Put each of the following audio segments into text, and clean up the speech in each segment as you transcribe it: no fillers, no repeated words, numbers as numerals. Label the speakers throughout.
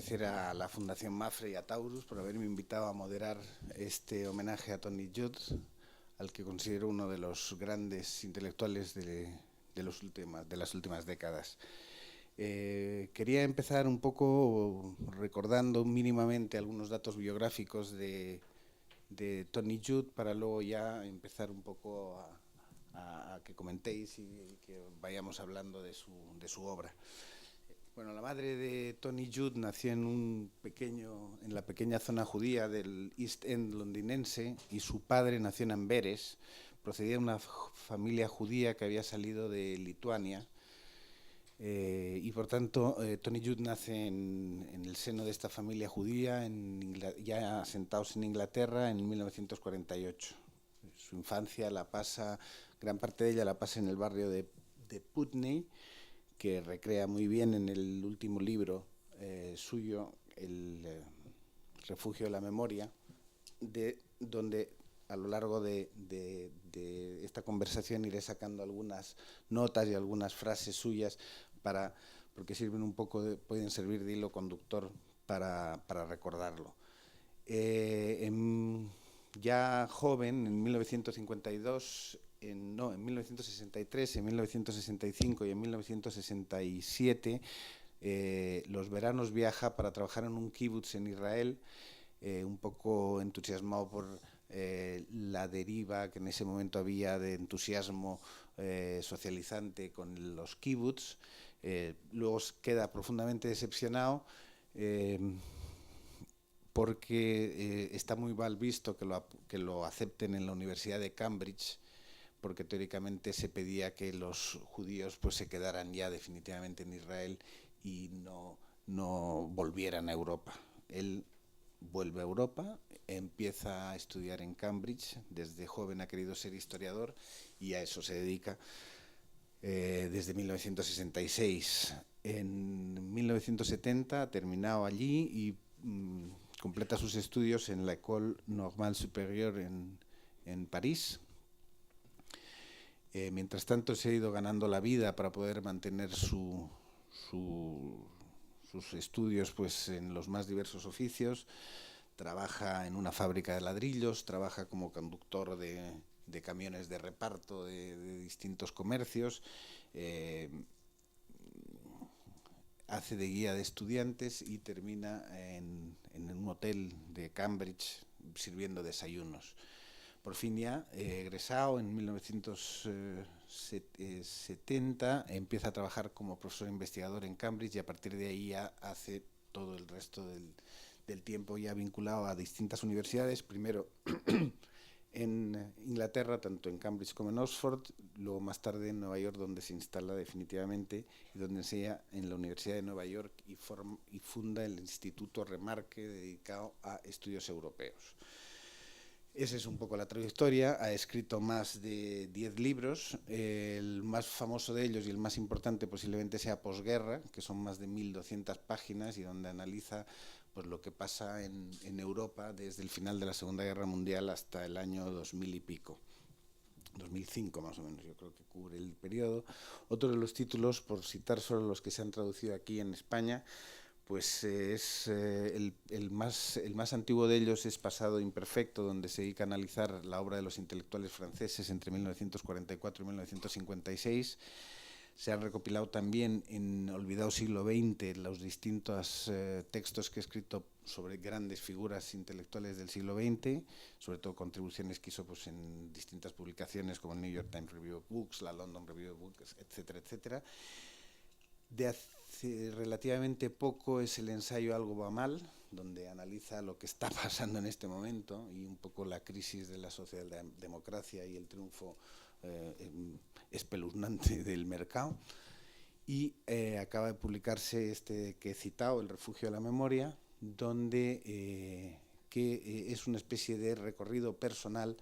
Speaker 1: agradecer a la Fundación Mafre y a Taurus por haberme invitado a moderar este homenaje a Tony Judt, al que considero uno de los grandes intelectuales de las últimas décadas. Quería empezar un poco recordando mínimamente algunos datos biográficos de Tony Judt para luego ya empezar un poco a que comentéis y que vayamos hablando de su obra. Bueno, la madre de Tony Judt nació en la pequeña zona judía del East End londinense, y su padre nació en Amberes. Procedía de una familia judía que había salido de Lituania, y por tanto Tony Judt nace en el seno de esta familia judía, ya asentados en Inglaterra en 1948. Su infancia gran parte de ella la pasa en el barrio de Putney, que recrea muy bien en el último libro suyo, el Refugio de la Memoria, donde a lo largo de esta conversación iré sacando algunas notas y algunas frases suyas porque sirven un poco, pueden servir de hilo conductor para recordarlo. Ya joven, en 1952, en 1963, en 1965 y en 1967, los veranos viaja para trabajar en un kibutz en Israel, un poco entusiasmado por la deriva que en ese momento había de entusiasmo socializante con los kibutz. Luego queda profundamente decepcionado porque está muy mal visto que lo acepten en la Universidad de Cambridge, porque teóricamente se pedía que los judíos pues se quedaran ya definitivamente en Israel y no volvieran a Europa. Él vuelve a Europa, empieza a estudiar en Cambridge. Desde joven ha querido ser historiador y a eso se dedica desde 1966. En 1970 ha terminado allí y completa sus estudios en la École Normale Supérieure en París. Mientras tanto se ha ido ganando la vida para poder mantener sus estudios pues, en los más diversos oficios. Trabaja en una fábrica de ladrillos, trabaja como conductor de camiones de reparto de distintos comercios, hace de guía de estudiantes y termina en un hotel de Cambridge sirviendo desayunos. Por fin ya, egresado en 1970, empieza a trabajar como profesor investigador en Cambridge y a partir de ahí ya hace todo el resto del tiempo ya vinculado a distintas universidades, primero en Inglaterra, tanto en Cambridge como en Oxford, luego más tarde en Nueva York, donde se instala definitivamente y donde enseña en la Universidad de Nueva York y funda el Instituto Remarque, dedicado a estudios europeos. Esa es un poco la trayectoria. Ha escrito más de 10 libros. El más famoso de ellos y el más importante posiblemente sea Posguerra, que son más de 1200 páginas y donde analiza pues, lo que pasa en Europa desde el final de la Segunda Guerra Mundial hasta el año 2000 y pico. 2005 más o menos, yo creo que cubre el periodo. Otro de los títulos, por citar solo los que se han traducido aquí en España, pues es el más antiguo de ellos es Pasado Imperfecto, donde se dedica a analizar la obra de los intelectuales franceses entre 1944 y 1956. Se han recopilado también en Olvidado Siglo XX los distintos textos que he escrito sobre grandes figuras intelectuales del siglo XX, sobre todo contribuciones que hizo pues, en distintas publicaciones como el New York Times Review of Books, la London Review of Books, etcétera, etcétera. De hace relativamente poco es el ensayo Algo va mal, donde analiza lo que está pasando en este momento y un poco la crisis de la socialdemocracia y el triunfo espeluznante del mercado. Y acaba de publicarse este que he citado, El Refugio de la Memoria, donde es una especie de recorrido personal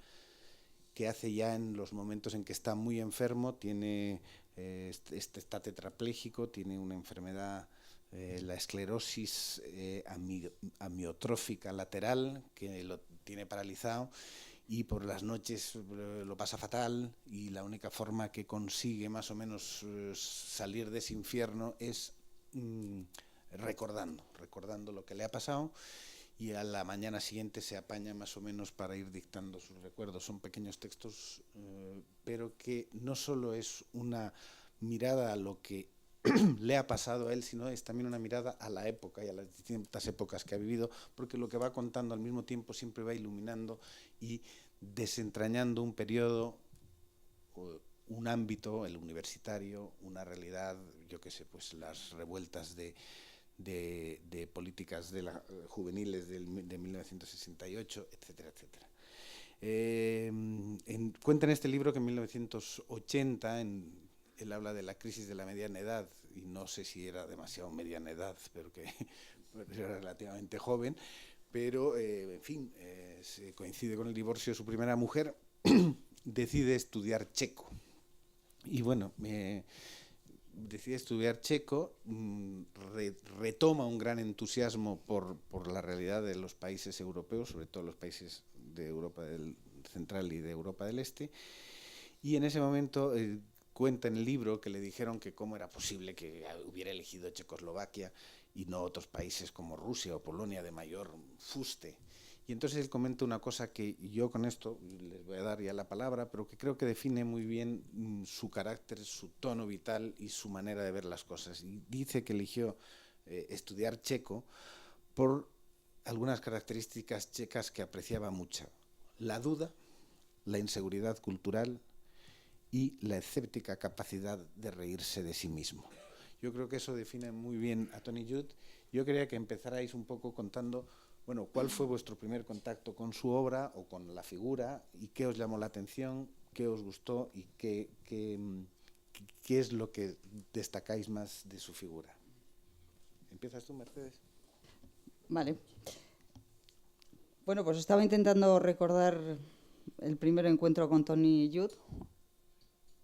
Speaker 1: que hace ya en los momentos en que está muy enfermo, está tetrapléjico, tiene una enfermedad, la esclerosis amiotrófica lateral, que lo tiene paralizado, y por las noches lo pasa fatal, y la única forma que consigue más o menos salir de ese infierno es recordando lo que le ha pasado, y a la mañana siguiente se apaña más o menos para ir dictando sus recuerdos. Son pequeños textos, pero que no solo es una mirada a lo que le ha pasado a él, sino es también una mirada a la época y a las distintas épocas que ha vivido, porque lo que va contando al mismo tiempo siempre va iluminando y desentrañando un periodo, un ámbito, el universitario, una realidad, yo qué sé, pues las revueltas de políticas juveniles de 1968, etcétera, etcétera. Cuenta en este libro que en 1980 él habla de la crisis de la mediana edad, y no sé si era demasiado mediana edad, pero que era relativamente joven, pero en fin, se coincide con el divorcio de su primera mujer, decide estudiar checo. Y bueno, decide estudiar checo, retoma un gran entusiasmo por la realidad de los países europeos, sobre todo los países de Europa Central y de Europa del Este, y en ese momento cuenta en el libro que le dijeron que cómo era posible que hubiera elegido Checoslovaquia y no otros países como Rusia o Polonia de mayor fuste. Y entonces él comenta una cosa que yo con esto les voy a dar ya la palabra, pero que creo que define muy bien su carácter, su tono vital y su manera de ver las cosas. Y dice que eligió estudiar checo por algunas características checas que apreciaba mucho: la duda, la inseguridad cultural y la escéptica capacidad de reírse de sí mismo. Yo creo que eso define muy bien a Tony Judt. Yo quería que empezarais un poco contando, bueno, ¿cuál fue vuestro primer contacto con su obra o con la figura, y qué os llamó la atención, qué os gustó y qué es lo que destacáis más de su figura? ¿Empiezas tú, Mercedes?
Speaker 2: Vale. Bueno, pues estaba intentando recordar el primer encuentro con Tony Judt.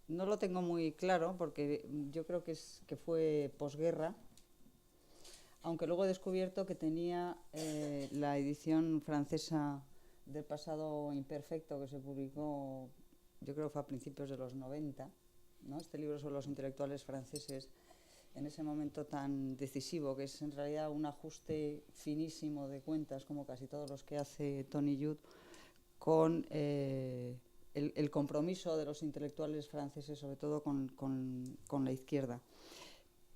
Speaker 2: No lo tengo muy claro porque yo creo que fue posguerra, aunque luego he descubierto que tenía la edición francesa del Pasado Imperfecto, que se publicó, yo creo que fue a principios de los 90, ¿no? Este libro sobre los intelectuales franceses en ese momento tan decisivo, que es en realidad un ajuste finísimo de cuentas, como casi todos los que hace Tony Judt, con el compromiso de los intelectuales franceses, sobre todo con la izquierda.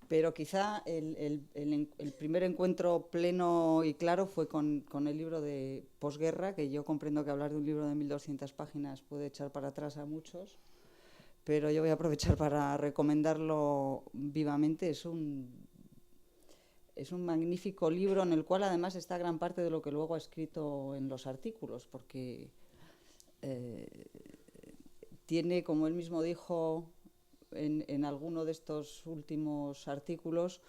Speaker 2: Pero quizá el primer encuentro pleno y claro fue con el libro de posguerra, que yo comprendo que hablar de un libro de 1200 páginas puede echar para atrás a muchos, pero yo voy a aprovechar para recomendarlo vivamente. Es un magnífico libro en el cual además está gran parte de lo que luego ha escrito en los artículos, porque tiene, como él mismo dijo en alguno de estos últimos artículos,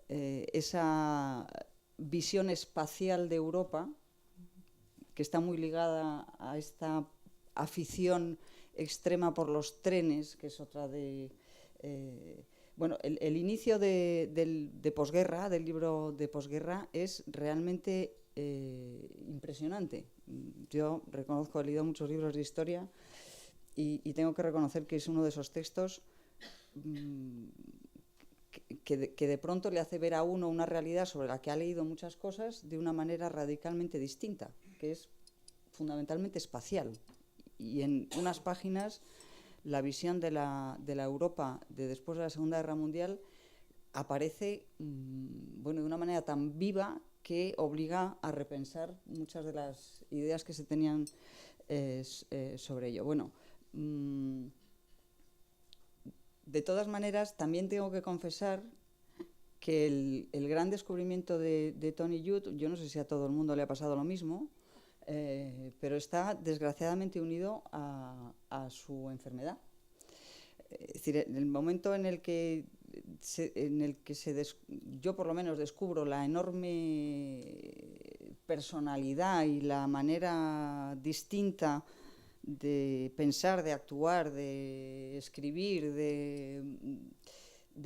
Speaker 2: esa visión espacial de Europa, que está muy ligada a esta afición extrema por los trenes, que es otra de... bueno, el inicio de posguerra, del libro de posguerra, es realmente impresionante. Yo reconozco, he leído muchos libros de historia y tengo que reconocer que es uno de esos textos que de pronto le hace ver a uno una realidad sobre la que ha leído muchas cosas de una manera radicalmente distinta, que es fundamentalmente espacial. Y en unas páginas la visión de la Europa de después de la Segunda Guerra Mundial aparece bueno, de una manera tan viva que obliga a repensar muchas de las ideas que se tenían sobre ello. Bueno, de todas maneras, también tengo que confesar que el gran descubrimiento de Tony Judt, yo no sé si a todo el mundo le ha pasado lo mismo, pero está desgraciadamente unido a su enfermedad. Es decir, en el momento en el que yo por lo menos descubro la enorme personalidad y la manera distinta de pensar, de actuar, de escribir, de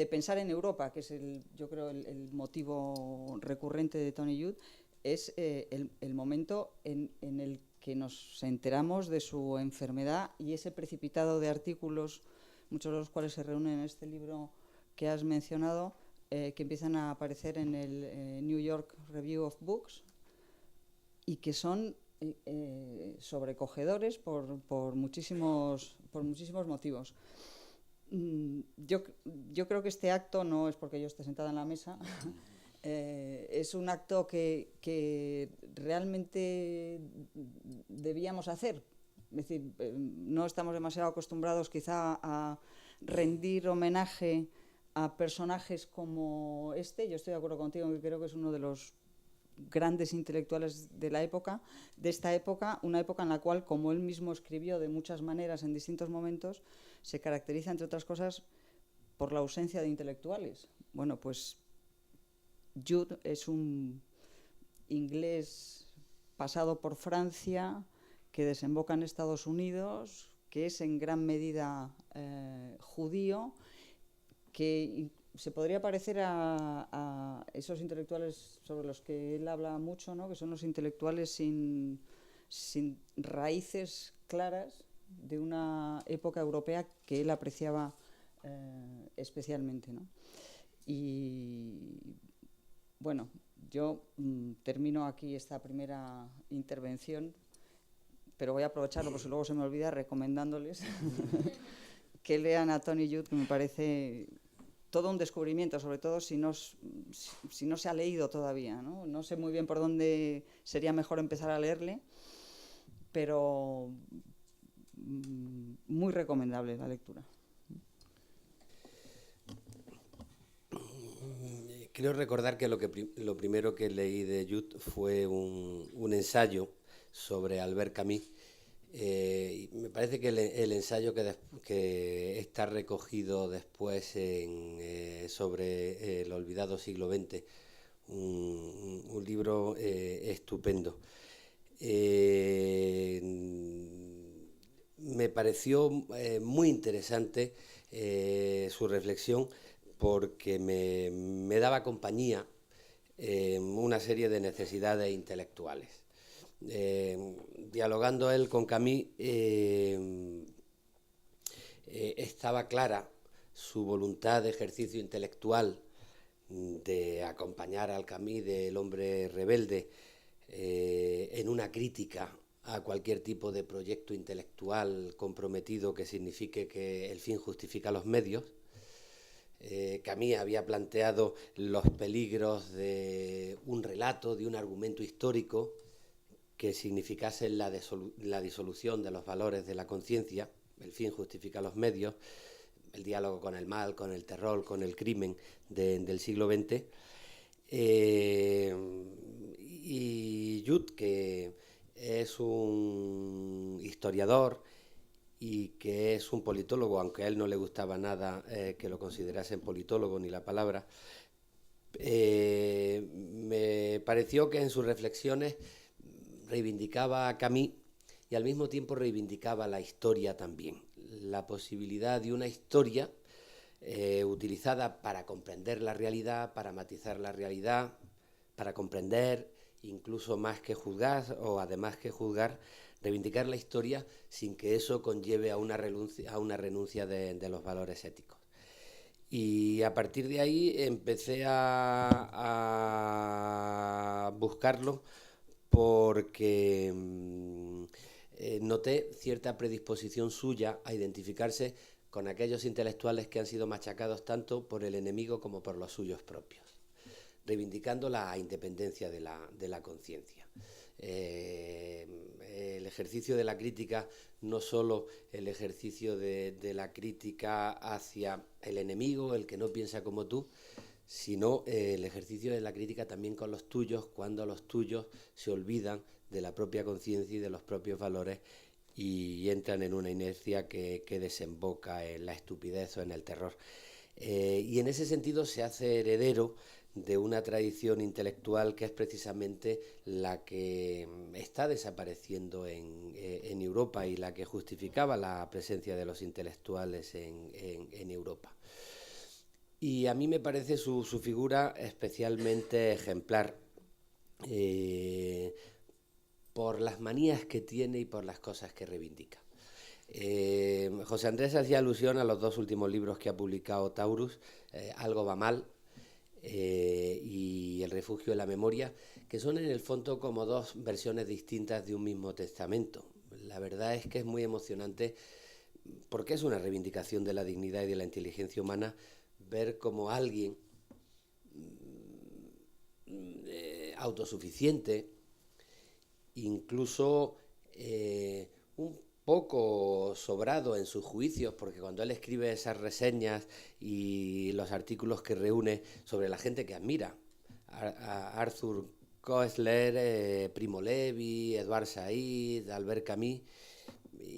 Speaker 2: pensar en Europa, que es yo creo el motivo recurrente de Tony Judt, es el momento en el que nos enteramos de su enfermedad y ese precipitado de artículos, muchos de los cuales se reúnen en este libro que has mencionado, que empiezan a aparecer en el New York Review of Books y que son sobrecogedores por muchísimos motivos. Yo creo que este acto, no es porque yo esté sentada en la mesa, es un acto que realmente debíamos hacer. Es decir, no estamos demasiado acostumbrados quizá a rendir homenaje a personajes como este. Yo estoy de acuerdo contigo, que creo que es uno de los grandes intelectuales de la época, de esta época, una época en la cual, como él mismo escribió de muchas maneras en distintos momentos, se caracteriza, entre otras cosas, por la ausencia de intelectuales. Bueno, pues Jude es un inglés pasado por Francia, que desemboca en Estados Unidos, que es en gran medida judío, que se podría parecer a esos intelectuales sobre los que él habla mucho, ¿no? Que son los intelectuales sin raíces claras de una época europea que él apreciaba especialmente, ¿no? Y bueno, yo termino aquí esta primera intervención, pero voy a aprovecharlo, porque luego se me olvida, recomendándoles que lean a Tony Judt, que me parece todo un descubrimiento, sobre todo si no se ha leído todavía, ¿no? No sé muy bien por dónde sería mejor empezar a leerle, pero muy recomendable la lectura.
Speaker 3: Creo recordar que lo primero que leí de Judt fue un ensayo sobre Albert Camus. Y me parece que el ensayo que está recogido después sobre el olvidado siglo XX, un libro estupendo. Me pareció muy interesante su reflexión, porque me daba compañía una serie de necesidades intelectuales. Dialogando él con Camus, estaba clara su voluntad de ejercicio intelectual, de acompañar al Camus del hombre rebelde en una crítica a cualquier tipo de proyecto intelectual comprometido que signifique que el fin justifica los medios. Camus había planteado los peligros de un relato, de un argumento histórico que significase la disolución de los valores de la conciencia. El fin justifica los medios, el diálogo con el mal, con el terror, con el crimen del siglo XX. Y Judt, que es un historiador y que es un politólogo, aunque a él no le gustaba nada que lo considerasen politólogo ni la palabra, me pareció que en sus reflexiones reivindicaba a Camus y al mismo tiempo reivindicaba la historia también, la posibilidad de una historia utilizada para comprender la realidad, para matizar la realidad, para comprender, incluso más que juzgar, o además que juzgar, reivindicar la historia sin que eso conlleve a una renuncia de los valores éticos. Y a partir de ahí empecé a buscarlo, porque noté cierta predisposición suya a identificarse con aquellos intelectuales que han sido machacados tanto por el enemigo como por los suyos propios, reivindicando la independencia de la conciencia. El ejercicio de la crítica, no solo el ejercicio de la crítica hacia el enemigo, el que no piensa como tú, sino el ejercicio de la crítica también con los tuyos, cuando los tuyos se olvidan de la propia conciencia y de los propios valores y entran en una inercia que desemboca en la estupidez o en el terror. Y en ese sentido se hace heredero de una tradición intelectual que es precisamente la que está desapareciendo en Europa y la que justificaba la presencia de los intelectuales en Europa. Y a mí me parece su figura especialmente ejemplar por las manías que tiene y por las cosas que reivindica. José Andrés hacía alusión a los dos últimos libros que ha publicado Taurus, Algo va mal y El refugio de la memoria, que son en el fondo como dos versiones distintas de un mismo testamento. La verdad es que es muy emocionante porque es una reivindicación de la dignidad y de la inteligencia humana ver como alguien autosuficiente, incluso un poco sobrado en sus juicios, porque cuando él escribe esas reseñas y los artículos que reúne sobre la gente que admira, a Arthur Koestler, Primo Levi, Edward Said, Albert Camus,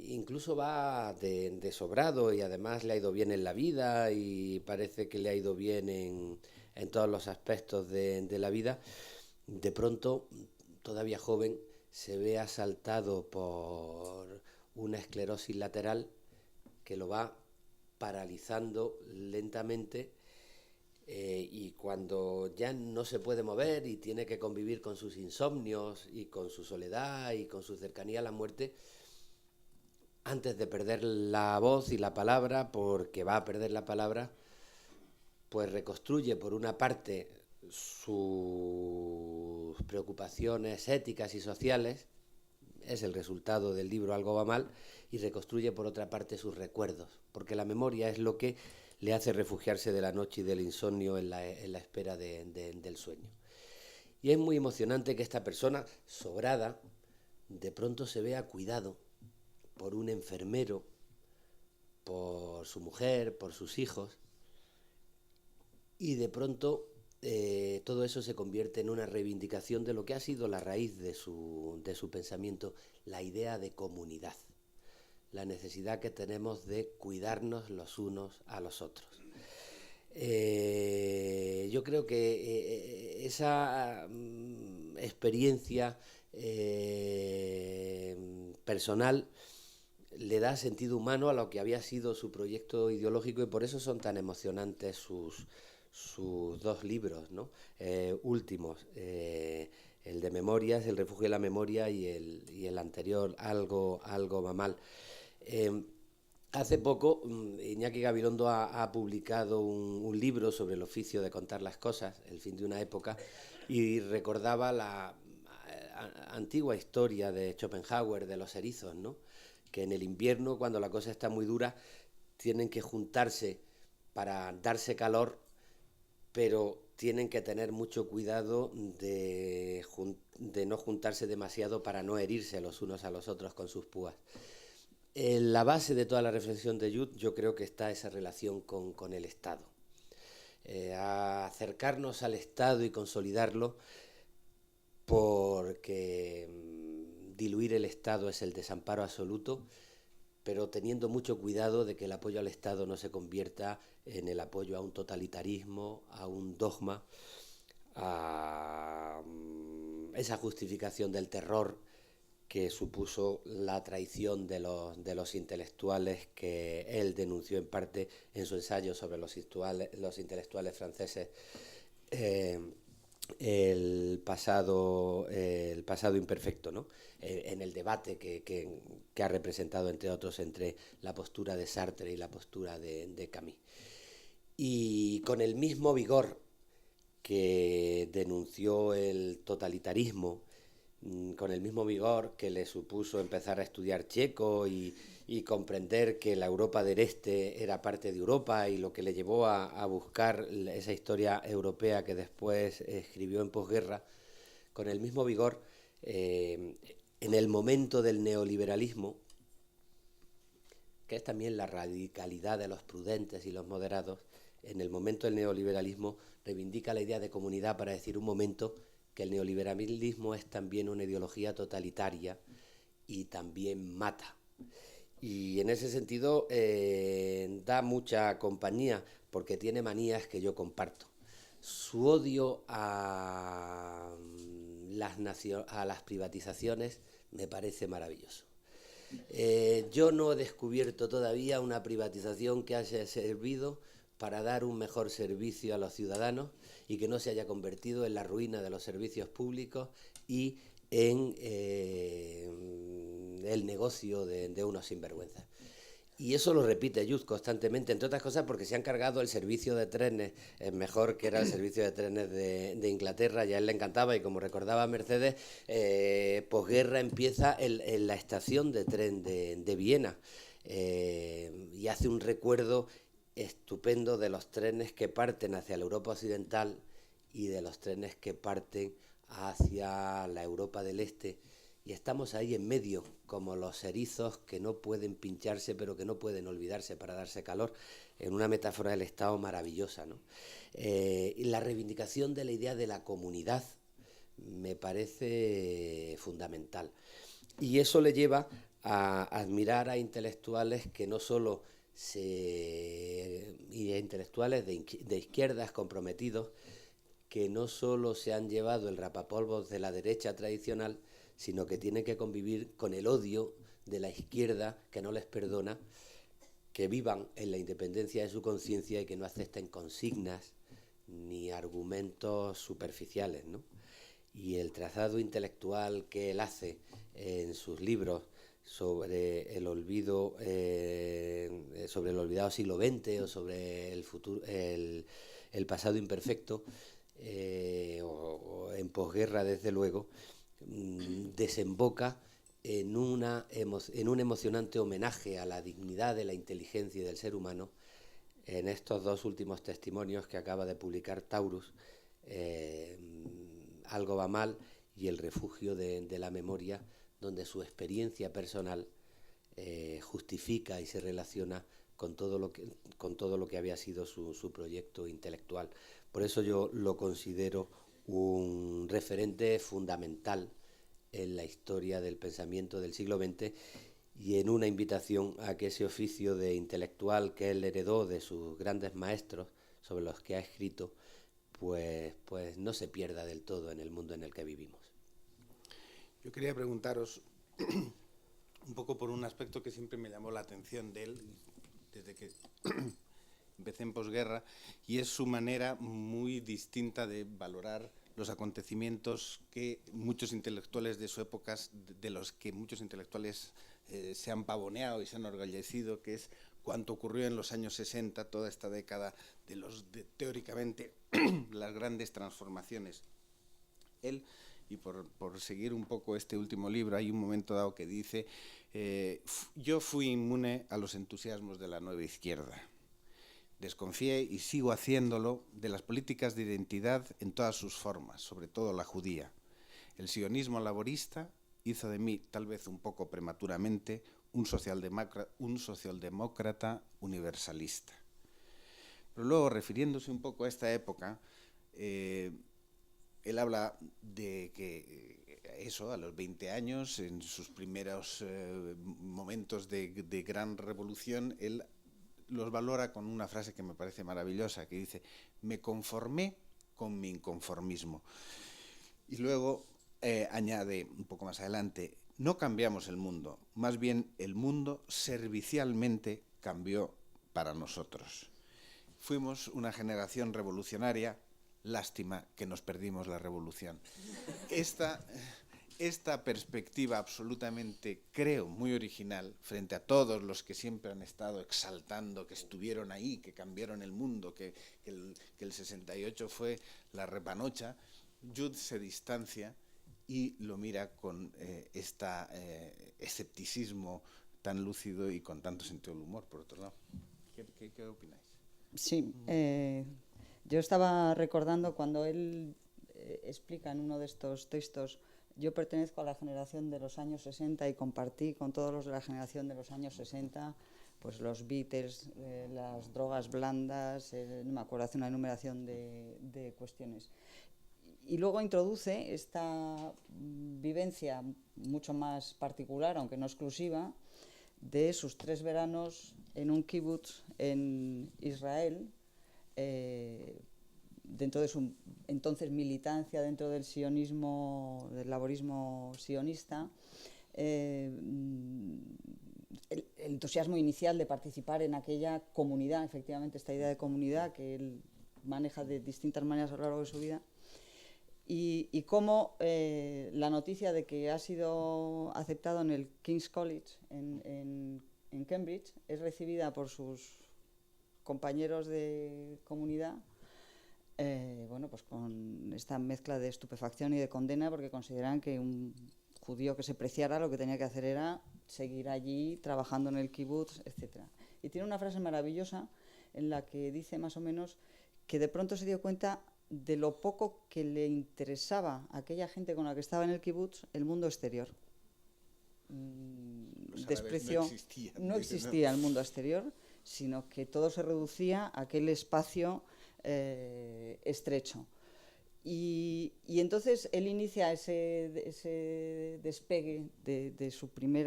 Speaker 3: incluso va de sobrado y además le ha ido bien en la vida y parece que le ha ido bien en todos los aspectos de la vida. De pronto, todavía joven, se ve asaltado por una esclerosis lateral que lo va paralizando lentamente, y cuando ya no se puede mover y tiene que convivir con sus insomnios y con su soledad y con su cercanía a la muerte, antes de perder la voz y la palabra, porque va a perder la palabra, pues reconstruye por una parte sus preocupaciones éticas y sociales, es el resultado del libro Algo va mal, y reconstruye por otra parte sus recuerdos, porque la memoria es lo que le hace refugiarse de la noche y del insomnio en la espera del sueño. Y es muy emocionante que esta persona sobrada de pronto se vea cuidado por un enfermero, por su mujer, por sus hijos, y de pronto todo eso se convierte en una reivindicación de lo que ha sido la raíz de su pensamiento, la idea de comunidad, la necesidad que tenemos de cuidarnos los unos a los otros. Yo creo que esa experiencia personal le da sentido humano a lo que había sido su proyecto ideológico, y por eso son tan emocionantes sus dos libros, ¿no? Últimos, el de Memorias, El refugio de la memoria, y el anterior, Algo va mal. Hace poco Iñaki Gabilondo ha publicado un libro sobre el oficio de contar las cosas, El fin de una época, y recordaba la antigua historia de Schopenhauer de los erizos, ¿no? Que en el invierno, cuando la cosa está muy dura, tienen que juntarse para darse calor, pero tienen que tener mucho cuidado de no juntarse demasiado para no herirse los unos a los otros con sus púas. En la base de toda la reflexión de Jude, yo creo que está esa relación con el Estado. A acercarnos al Estado y consolidarlo, porque diluir el Estado es el desamparo absoluto, pero teniendo mucho cuidado de que el apoyo al Estado no se convierta en el apoyo a un totalitarismo, a un dogma, a esa justificación del terror que supuso la traición de los intelectuales que él denunció en parte en su ensayo sobre los intelectuales franceses, el pasado imperfecto, ¿no? En el debate que ha representado, entre otros, entre la postura de Sartre y la postura de Camus. Y con el mismo vigor que denunció el totalitarismo, con el mismo vigor que le supuso empezar a estudiar checo y comprender que la Europa del Este era parte de Europa, y lo que le llevó a buscar esa historia europea que después escribió en posguerra, con el mismo vigor, en el momento del neoliberalismo, que es también la radicalidad de los prudentes y los moderados, en el momento del neoliberalismo reivindica la idea de comunidad para decir un momento que el neoliberalismo es también una ideología totalitaria y también mata. Y en ese sentido da mucha compañía, porque tiene manías que yo comparto. Su odio a las privatizaciones me parece maravilloso. Yo no he descubierto todavía una privatización que haya servido para dar un mejor servicio a los ciudadanos y que no se haya convertido en la ruina de los servicios públicos y en el negocio de unos sinvergüenzas. Y eso lo repite Youth constantemente, entre otras cosas porque se han cargado el servicio de trenes, mejor que era el servicio de trenes de Inglaterra, y a él le encantaba, y como recordaba Mercedes, posguerra empieza en la estación de tren de Viena, y hace un recuerdo estupendo de los trenes que parten hacia la Europa occidental y de los trenes que parten hacia la Europa del Este, y estamos ahí en medio, como los erizos que no pueden pincharse, pero que no pueden olvidarse para darse calor, en una metáfora del Estado maravillosa, ¿no? Y la reivindicación de la idea de la comunidad me parece fundamental. Y eso le lleva a admirar a intelectuales que no solo y a intelectuales de izquierdas comprometidos, que no solo se han llevado el rapapolvos de la derecha tradicional, sino que tienen que convivir con el odio de la izquierda que no les perdona, que vivan en la independencia de su conciencia y que no acepten consignas ni argumentos superficiales, ¿no? Y el trazado intelectual que él hace en sus libros sobre el olvido, sobre el olvidado siglo XX o sobre el futuro, el pasado imperfecto, o en posguerra, desde luego, desemboca en un emocionante homenaje a la dignidad de la inteligencia y del ser humano en estos dos últimos testimonios que acaba de publicar Taurus, Algo va mal y El refugio de la memoria, donde su experiencia personal justifica y se relaciona con todo lo que había sido su proyecto intelectual. Por eso yo lo considero un referente fundamental en la historia del pensamiento del siglo XX, y en una invitación a que ese oficio de intelectual que él heredó de sus grandes maestros, sobre los que ha escrito, pues no se pierda del todo en el mundo en el que vivimos.
Speaker 1: Yo quería preguntaros un poco por un aspecto que siempre me llamó la atención de él desde que empecé en posguerra, y es su manera muy distinta de valorar los acontecimientos que muchos intelectuales de su época, de los que muchos intelectuales se han pavoneado y se han orgullecido, que es cuanto ocurrió en los años 60, toda esta década teóricamente las grandes transformaciones. Él, y por seguir un poco este último libro, hay un momento dado que dice: yo fui inmune a los entusiasmos de la nueva izquierda. Desconfié, y sigo haciéndolo, de las políticas de identidad en todas sus formas, sobre todo la judía. El sionismo laborista hizo de mí, tal vez un poco prematuramente, un socialdemócrata universalista. Pero luego, refiriéndose un poco a esta época, él habla de que a los 20 años, en sus primeros momentos de gran revolución, él los valora con una frase que me parece maravillosa, que dice: me conformé con mi inconformismo. Y luego añade un poco más adelante: no cambiamos el mundo, más bien el mundo servicialmente cambió para nosotros. Fuimos una generación revolucionaria, lástima que nos perdimos la revolución. Esta perspectiva absolutamente, creo, muy original, frente a todos los que siempre han estado exaltando que estuvieron ahí, que cambiaron el mundo, que el 68 fue la repanocha, Youth se distancia y lo mira con escepticismo tan lúcido y con tanto sentido del humor, por otro lado. ¿Qué opináis?
Speaker 2: Sí, yo estaba recordando cuando él explica en uno de estos textos: yo pertenezco a la generación de los años 60 y compartí con todos los de la generación de los años 60, pues los Beatles, las drogas blandas, no me acuerdo, hace una enumeración de cuestiones. Y luego introduce esta vivencia mucho más particular, aunque no exclusiva, de sus 3 veranos en un kibutz en Israel, dentro de su entonces militancia dentro del sionismo, del laborismo sionista, el entusiasmo inicial de participar en aquella comunidad, efectivamente esta idea de comunidad que él maneja de distintas maneras a lo largo de su vida, y cómo la noticia de que ha sido aceptado en el King's College en en Cambridge, es recibida por sus compañeros de comunidad bueno, pues con esta mezcla de estupefacción y de condena, porque consideran que un judío que se preciara lo que tenía que hacer era seguir allí trabajando en el kibutz, etc. Y tiene una frase maravillosa en la que dice más o menos que de pronto se dio cuenta de lo poco que le interesaba a aquella gente con la que estaba en el kibutz el mundo exterior. Desprecio, no existía el mundo exterior, sino que todo se reducía a aquel espacio estrecho. Y entonces él inicia ese despegue de su primer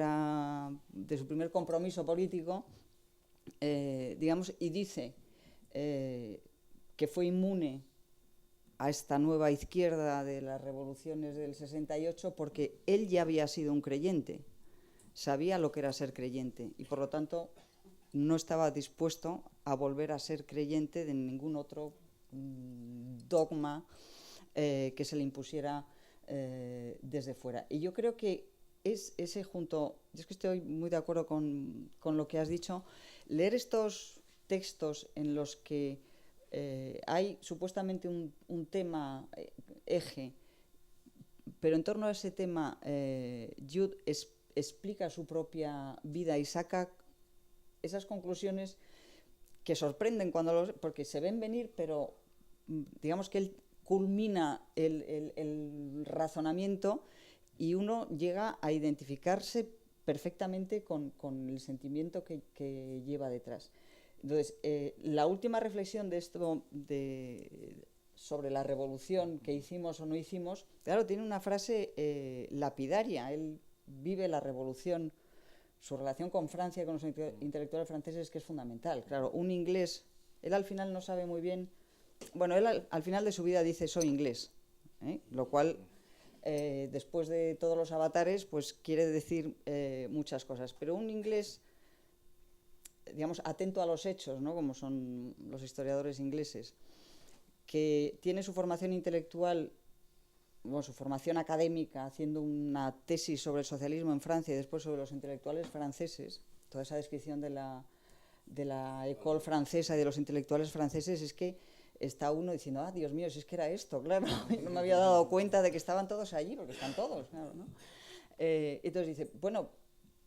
Speaker 2: compromiso político, digamos, y dice que fue inmune a esta nueva izquierda de las revoluciones del 68 porque él ya había sido un creyente, sabía lo que era ser creyente y por lo tanto no estaba dispuesto a volver a ser creyente de ningún otro dogma que se le impusiera desde fuera. Y yo creo que es ese junto, yo es que estoy muy de acuerdo con lo que has dicho, leer estos textos en los que hay supuestamente un tema eje, pero en torno a ese tema Jude explica su propia vida y saca esas conclusiones que sorprenden porque se ven venir, pero digamos que él culmina el razonamiento y uno llega a identificarse perfectamente con el sentimiento que lleva detrás. Entonces, la última reflexión de esto sobre la revolución que hicimos o no hicimos, claro, tiene una frase lapidaria. Él vive la revolución, su relación con Francia y con los intelectuales franceses, que es fundamental. Claro, un inglés, él al final no sabe muy bien, bueno, él al final de su vida dice soy inglés, lo cual después de todos los avatares pues quiere decir muchas cosas, pero un inglés, digamos, atento a los hechos, ¿no?, como son los historiadores ingleses, que tiene su formación intelectual, bueno, su formación académica, haciendo una tesis sobre el socialismo en Francia y después sobre los intelectuales franceses, toda esa descripción de la école francesa y de los intelectuales franceses, es que está uno diciendo, ah, Dios mío, si es que era esto, claro, no me había dado cuenta de que estaban todos allí, porque están todos, claro, ¿no? Entonces dice, bueno,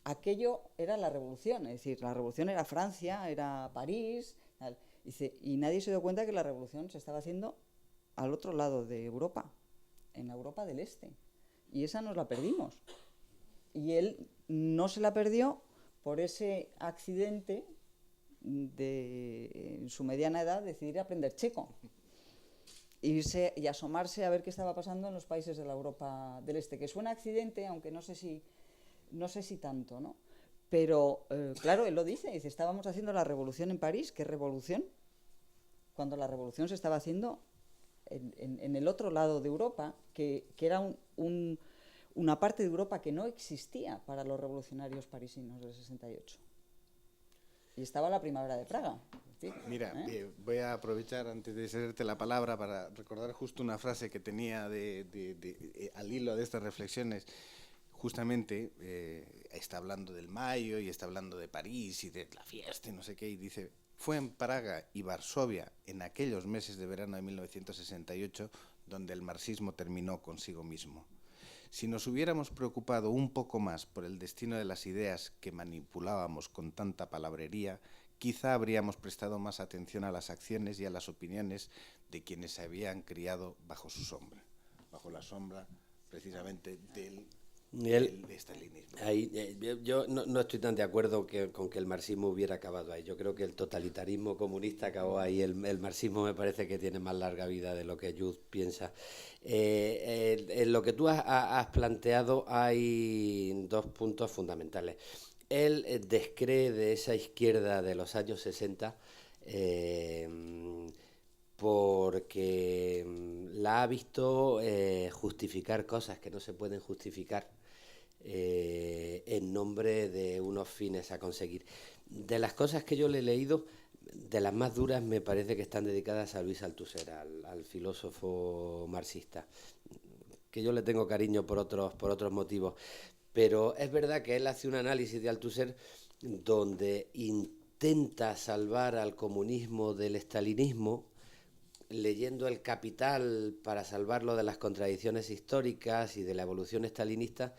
Speaker 2: aquello era la revolución, es decir, la revolución era Francia, era París, tal. Dice, y nadie se dio cuenta que la revolución se estaba haciendo al otro lado de Europa, en la Europa del Este, y esa nos la perdimos. Y él no se la perdió por ese accidente de, en su mediana edad, decidir aprender checo, irse y asomarse a ver qué estaba pasando en los países de la Europa del Este, que suena accidente, aunque no sé si tanto, ¿no? Pero, claro, él lo dice, estábamos haciendo la revolución en París. ¿Qué revolución? Cuando la revolución se estaba haciendo en el otro lado de Europa, que era una parte de Europa que no existía para los revolucionarios parisinos del 68. Y estaba la primavera de Praga. ¿Sí?
Speaker 1: Mira, voy a aprovechar antes de cederte la palabra para recordar justo una frase que tenía al hilo de estas reflexiones. Justamente está hablando del mayo y está hablando de París y de la fiesta y no sé qué, y dice, fue en Praga y Varsovia en aquellos meses de verano de 1968 donde el marxismo terminó consigo mismo. Si nos hubiéramos preocupado un poco más por el destino de las ideas que manipulábamos con tanta palabrería, quizá habríamos prestado más atención a las acciones y a las opiniones de quienes se habían criado bajo su sombra, bajo la sombra precisamente del estalinismo.
Speaker 3: Yo no estoy tan de acuerdo con que el marxismo hubiera acabado ahí. Yo creo que el totalitarismo comunista acabó ahí. El marxismo me parece que tiene más larga vida de lo que Jude piensa. En lo que tú has planteado hay dos puntos fundamentales. Él descree de esa izquierda de los años 60 porque la ha visto justificar cosas que no se pueden justificar en nombre de unos fines a conseguir. De las cosas que yo le he leído, de las más duras me parece que están dedicadas a Luis Althusser, al filósofo marxista, que yo le tengo cariño por otros motivos. Pero es verdad que él hace un análisis de Althusser donde intenta salvar al comunismo del estalinismo, leyendo El Capital para salvarlo de las contradicciones históricas y de la evolución estalinista,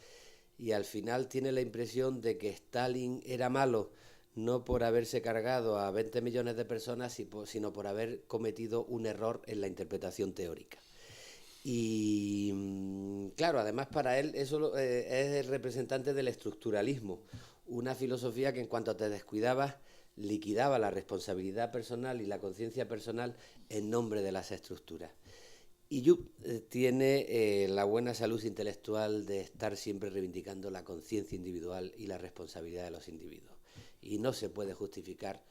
Speaker 3: y al final tiene la impresión de que Stalin era malo no por haberse cargado a 20 millones de personas, sino por haber cometido un error en la interpretación teórica. Y claro, además para él eso es el representante del estructuralismo, una filosofía que en cuanto te descuidabas liquidaba la responsabilidad personal y la conciencia personal en nombre de las estructuras. Y Yup tiene la buena salud intelectual de estar siempre reivindicando la conciencia individual y la responsabilidad de los individuos. Y no se puede justificar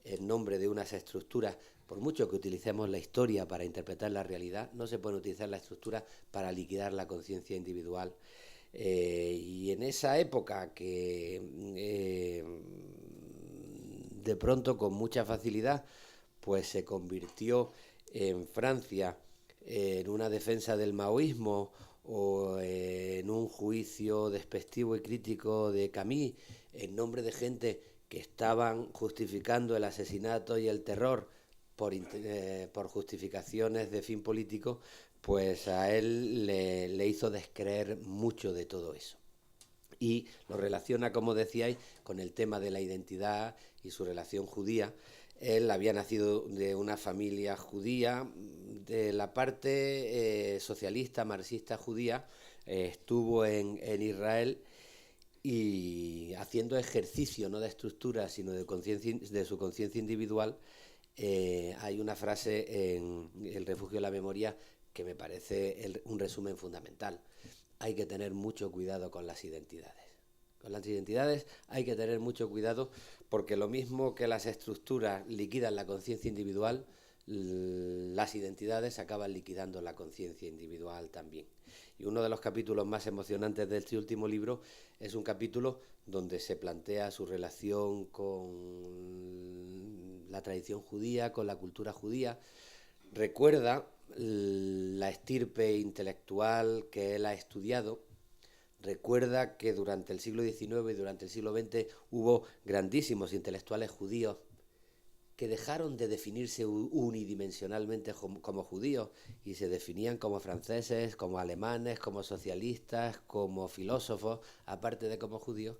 Speaker 3: en nombre de unas estructuras, por mucho que utilicemos la historia para interpretar la realidad, no se puede utilizar la estructura para liquidar la conciencia individual. Y en esa época que de pronto con mucha facilidad pues se convirtió en Francia en una defensa del maoísmo o en un juicio despectivo y crítico de Camus en nombre de gente que estaban justificando el asesinato y el terror por justificaciones de fin político, pues a él le hizo descreer mucho de todo eso. Y lo relaciona, como decíais, con el tema de la identidad y su relación judía. Él había nacido de una familia judía, de la parte socialista, marxista judía, estuvo en Israel y haciendo ejercicio no de estructura, sino de su conciencia individual. Hay una frase en El refugio de la memoria que me parece un resumen fundamental. Hay que tener mucho cuidado con las identidades. Con las identidades hay que tener mucho cuidado porque lo mismo que las estructuras liquidan la conciencia individual, las identidades acaban liquidando la conciencia individual también. Y uno de los capítulos más emocionantes de este último libro es un capítulo donde se plantea su relación con la tradición judía, con la cultura judía. Recuerda la estirpe intelectual que él ha estudiado. Recuerda que durante el siglo XIX y durante el siglo XX hubo grandísimos intelectuales judíos que dejaron de definirse unidimensionalmente como judíos y se definían como franceses, como alemanes, como socialistas, como filósofos, aparte de como judíos,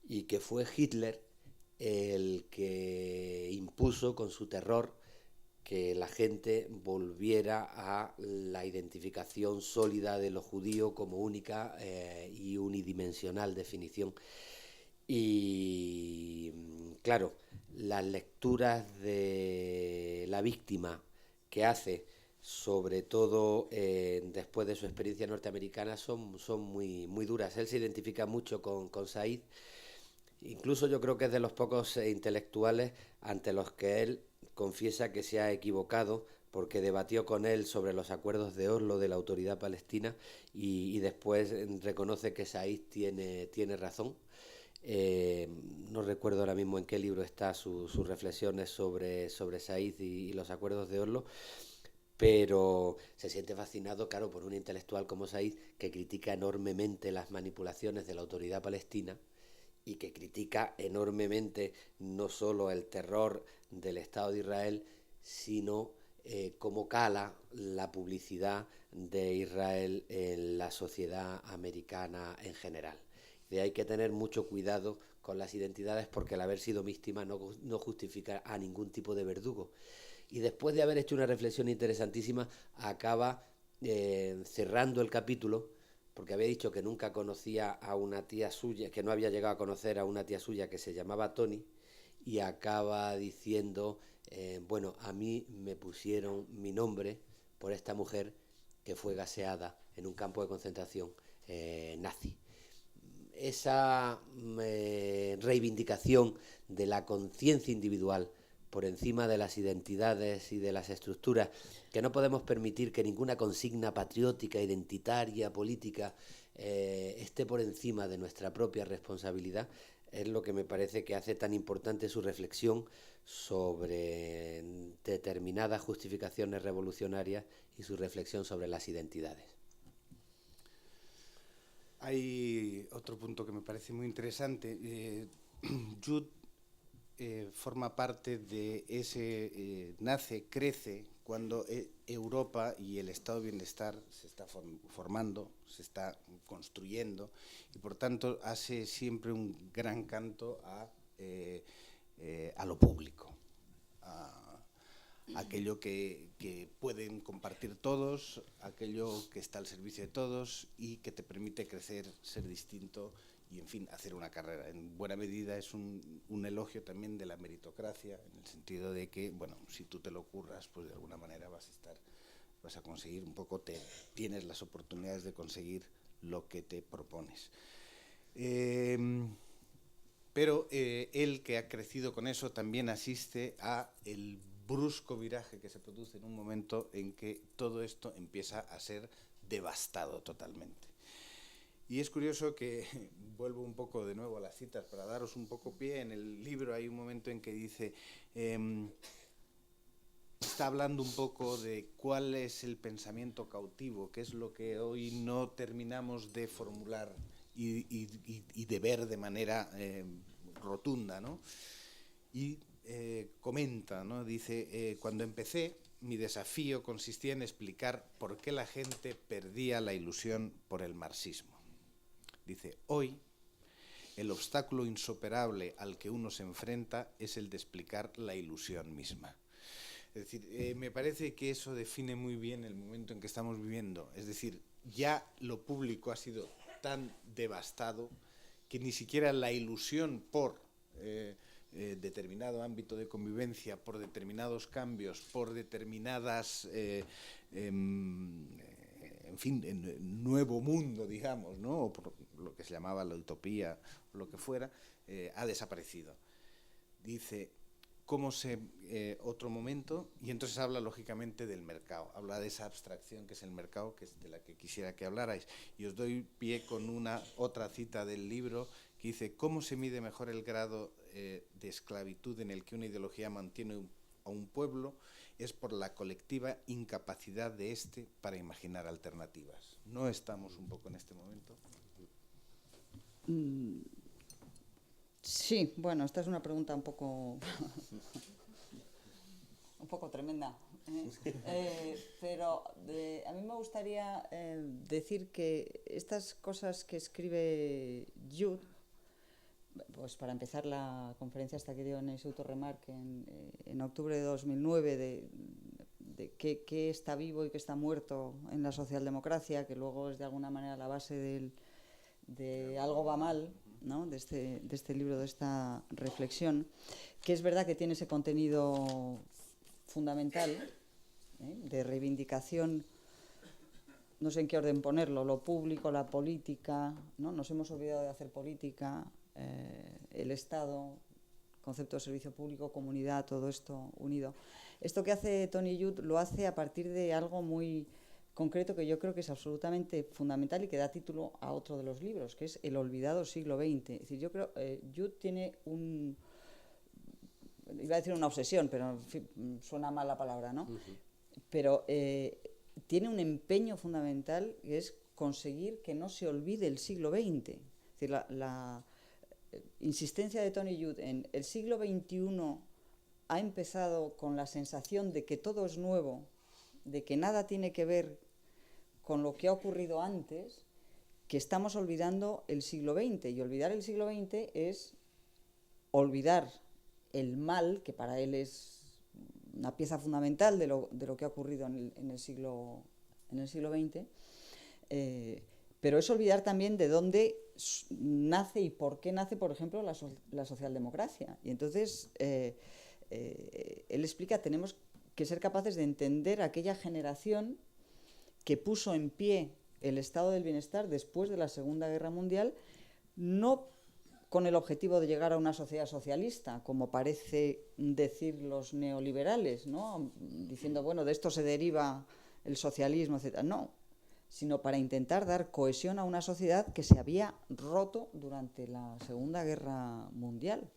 Speaker 3: y que fue Hitler el que impuso con su terror que la gente volviera a la identificación sólida de lo judío como única y unidimensional definición. Y claro, las lecturas de la víctima que hace, sobre todo después de su experiencia norteamericana, son muy, muy duras. Él se identifica mucho con Said. Incluso yo creo que es de los pocos intelectuales ante los que él confiesa que se ha equivocado porque debatió con él sobre los acuerdos de Oslo de la Autoridad Palestina y después reconoce que Said tiene razón. No recuerdo ahora mismo en qué libro está sus reflexiones sobre Said y los acuerdos de Oslo, pero se siente fascinado, claro, por un intelectual como Said que critica enormemente las manipulaciones de la Autoridad Palestina y que critica enormemente no solo el terror del Estado de Israel, sino cómo cala la publicidad de Israel en la sociedad americana en general. De ahí hay que tener mucho cuidado con las identidades porque el haber sido víctima no justifica a ningún tipo de verdugo. Y después de haber hecho una reflexión interesantísima, acaba cerrando el capítulo, porque había dicho que nunca conocía a una tía suya, que no había llegado a conocer a una tía suya que se llamaba Tony, y acaba diciendo, bueno, a mí me pusieron mi nombre por esta mujer que fue gaseada en un campo de concentración nazi. Esa reivindicación de la conciencia individual por encima de las identidades y de las estructuras, que no podemos permitir que ninguna consigna patriótica, identitaria, política esté por encima de nuestra propia responsabilidad, es lo que me parece que hace tan importante su reflexión sobre determinadas justificaciones revolucionarias y su reflexión sobre las identidades.
Speaker 1: Hay otro punto que me parece muy interesante. Jude forma parte de ese, nace, crece cuando Europa y el estado de bienestar se está formando, se está construyendo, y por tanto hace siempre un gran canto a lo público, a aquello que pueden compartir todos, aquello que está al servicio de todos y que te permite crecer, ser distinto y, en fin, hacer una carrera. En buena medida es un elogio también de la meritocracia, en el sentido de que, bueno, si tú te lo curras, pues de alguna manera vas a conseguir un poco, tienes las oportunidades de conseguir lo que te propones. Pero él, que ha crecido con eso, también asiste a el brusco viraje que se produce en un momento en que todo esto empieza a ser devastado totalmente. Y es curioso que, vuelvo un poco de nuevo a las citas para daros un poco pie, en el libro hay un momento en que dice, está hablando un poco de cuál es el pensamiento cautivo, qué es lo que hoy no terminamos de formular y de ver de manera rotunda, ¿no? Y comenta, ¿no? Dice, cuando empecé, mi desafío consistía en explicar por qué la gente perdía la ilusión por el marxismo. Dice, hoy el obstáculo insuperable al que uno se enfrenta es el de explicar la ilusión misma. Es decir, me parece que eso define muy bien el momento en que estamos viviendo. Es decir, ya lo público ha sido tan devastado que ni siquiera la ilusión por determinado ámbito de convivencia, por determinados cambios, por determinadas... en fin, en nuevo mundo, digamos, ¿no? O por lo que se llamaba la utopía, o lo que fuera, ha desaparecido. Dice, otro momento, y entonces habla lógicamente del mercado, habla de esa abstracción que es el mercado, que es de la que quisiera que hablarais. Y os doy pie con otra cita del libro que dice, ¿cómo se mide mejor el grado de esclavitud en el que una ideología mantiene a un pueblo? Es por la colectiva incapacidad de éste para imaginar alternativas. ¿No estamos un poco en este momento?
Speaker 2: Sí, bueno, esta es una pregunta un poco tremenda, pero a mí me gustaría decir que estas cosas que escribe Jude, pues para empezar, la conferencia esta que dio en el Instituto Remarque en octubre de 2009 de qué está vivo y qué está muerto en la socialdemocracia, que luego es de alguna manera la base de Algo va mal, ¿no? de este libro, de esta reflexión, que es verdad que tiene ese contenido fundamental, de reivindicación, no sé en qué orden ponerlo, lo público, la política, ¿no? Nos hemos olvidado de hacer política, el Estado, concepto de servicio público, comunidad, todo esto unido. Esto que hace Tony Judt lo hace a partir de algo muy concreto que yo creo que es absolutamente fundamental y que da título a otro de los libros, que es El olvidado siglo XX. Es decir, yo creo que Judt tiene iba a decir una obsesión, pero en fin, suena mal la palabra, ¿no? Pero tiene un empeño fundamental que es conseguir que no se olvide el siglo XX. Es decir, la insistencia de Tony Judt en el siglo XXI ha empezado con la sensación de que todo es nuevo, de que nada tiene que ver con lo que ha ocurrido antes, que estamos olvidando el siglo XX. Y olvidar el siglo XX es olvidar el mal, que para él es una pieza fundamental de lo que ha ocurrido en el siglo XX, pero es olvidar también de dónde nace y por qué nace, por ejemplo, la socialdemocracia. Y entonces él explica, tenemos que ser capaces de entender aquella generación que puso en pie el estado del bienestar después de la Segunda Guerra Mundial, no con el objetivo de llegar a una sociedad socialista, como parece decir los neoliberales, ¿no? Diciendo, bueno, de esto se deriva el socialismo, etc. No, sino para intentar dar cohesión a una sociedad que se había roto durante la Segunda Guerra Mundial.